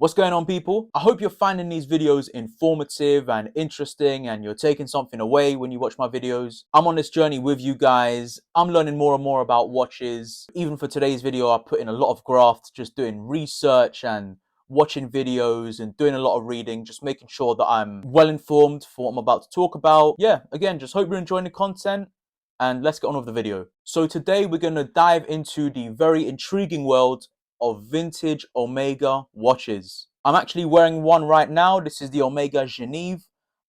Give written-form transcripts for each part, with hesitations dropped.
What's going on, people? I hope you're finding these videos informative and interesting and you're taking something away when you watch my videos. I'm on this journey with you guys. I'm learning more and more about watches. Even for today's video, I put in a lot of graft, just doing research and watching videos and doing a lot of reading, just making sure that I'm well informed for what I'm about to talk about. Yeah, again, just hope you're enjoying the content and let's get on with the video. So today we're going to dive into the very intriguing world of vintage Omega watches. I'm actually wearing one right now. This is the Omega Genève.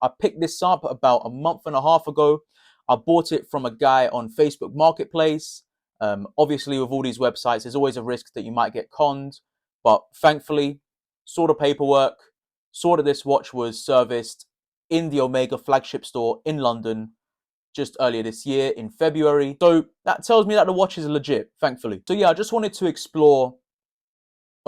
I picked this up about a month and a half ago. I bought it from a guy on Facebook Marketplace. Obviously, with all these websites, there's always a risk that you might get conned. But thankfully, saw the paperwork, saw that this watch was serviced in the Omega flagship store in London just earlier this year in February. So that tells me that the watch is legit, thankfully. So yeah, I just wanted to explore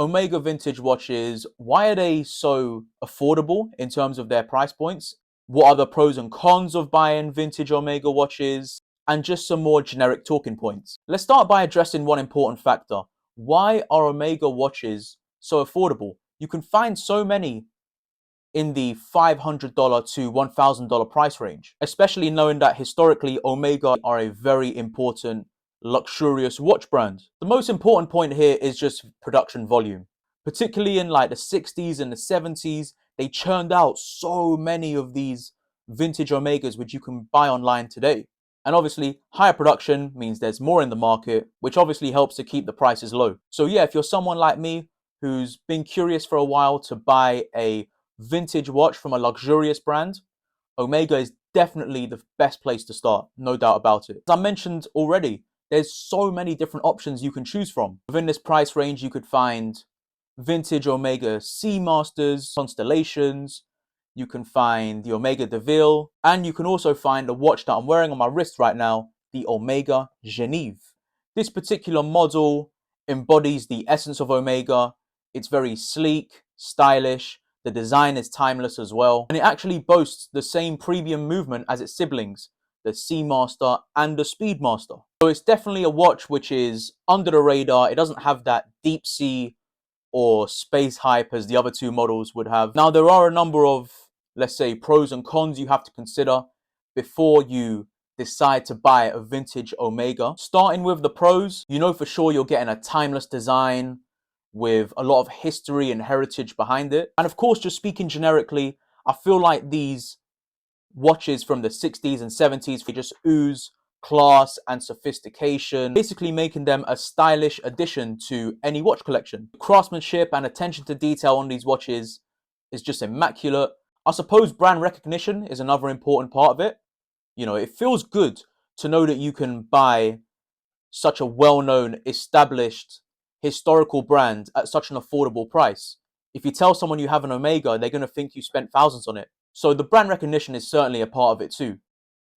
Omega vintage watches. Why are they so affordable in terms of their price points? What are the pros and cons of buying vintage Omega watches? And just some more generic talking points. Let's start by addressing one important factor. Why are Omega watches so affordable? You can find so many in the $500 to $1,000 price range, especially knowing that historically Omega are a very important luxurious watch brand. The most important point here is just production volume. Particularly in like the 60s and the 70s, they churned out so many of these vintage Omegas which you can buy online today. And obviously, higher production means there's more in the market, which obviously helps to keep the prices low. So yeah, if you're someone like me who's been curious for a while to buy a vintage watch from a luxurious brand, Omega is definitely the best place to start, no doubt about it. As I mentioned already, there's so many different options you can choose from. Within this price range, you could find vintage Omega Seamasters, Constellations, you can find the Omega DeVille, and you can also find the watch that I'm wearing on my wrist right now, the Omega Genève. This particular model embodies the essence of Omega. It's very sleek, stylish, the design is timeless as well, and it actually boasts the same premium movement as its siblings, the Seamaster and the Speedmaster. So it's definitely a watch which is under the radar. It doesn't have that deep sea or space hype as the other two models would have. Now, there are a number of, let's say, pros and cons you have to consider before you decide to buy a vintage Omega. Starting with the pros, you know for sure you're getting a timeless design with a lot of history and heritage behind it. And of course, just speaking generically, I feel like these watches from the 60s and 70s, they just ooze class and sophistication, basically making them a stylish addition to any watch collection. Craftsmanship and attention to detail on these watches is just immaculate. I suppose brand recognition is another important part of it. You know, it feels good to know that you can buy such a well-known, established, historical brand at such an affordable price. If you tell someone you have an Omega, they're going to think you spent thousands on it. So the brand recognition is certainly a part of it too.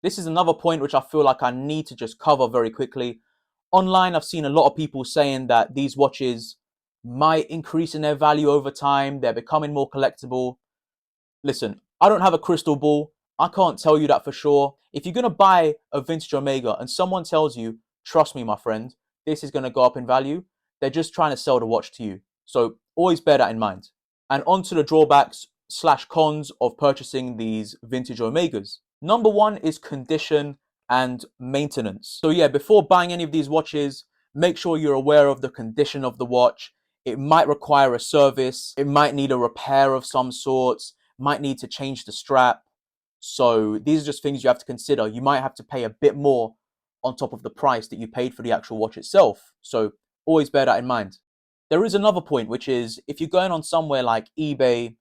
This is another point which I feel like I need to just cover very quickly. Online, I've seen a lot of people saying that these watches might increase in their value over time. They're becoming more collectible. Listen, I don't have a crystal ball. I can't tell you that for sure. If you're going to buy a vintage Omega and someone tells you, trust me, my friend, this is going to go up in value, they're just trying to sell the watch to you. So always bear that in mind. And on to the drawbacks / cons of purchasing these vintage Omegas. Number one is condition and maintenance. So yeah, before buying any of these watches, make sure you're aware of the condition of the watch. It might require a service. It might need a repair of some sorts. Might need to change the strap. So these are just things you have to consider. You might have to pay a bit more on top of the price that you paid for the actual watch itself. So always bear that in mind. There is another point, which is if you're going on somewhere like eBay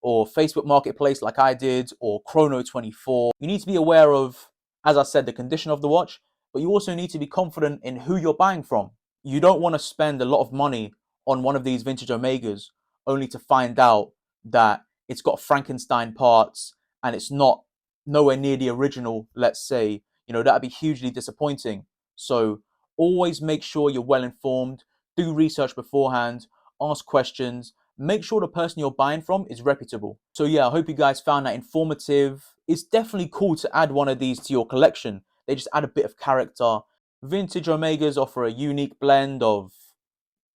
or Facebook Marketplace like I did, or Chrono24, you need to be aware of, as I said, the condition of the watch, but you also need to be confident in who you're buying from. You don't want to spend a lot of money on one of these vintage Omegas only to find out that it's got Frankenstein parts and it's not nowhere near the original, let's say. You know, that'd be hugely disappointing. So always make sure you're well informed, do research beforehand, ask questions, make sure the person you're buying from is reputable. So yeah, I hope you guys found that informative. It's definitely cool to add one of these to your collection. They just add a bit of character. Vintage Omegas offer a unique blend of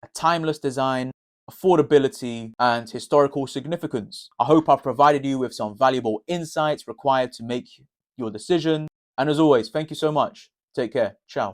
a timeless design affordability, and historical significance. I hope I've provided you with some valuable insights required to make your decision. And as always, thank you so much. Take care. Ciao.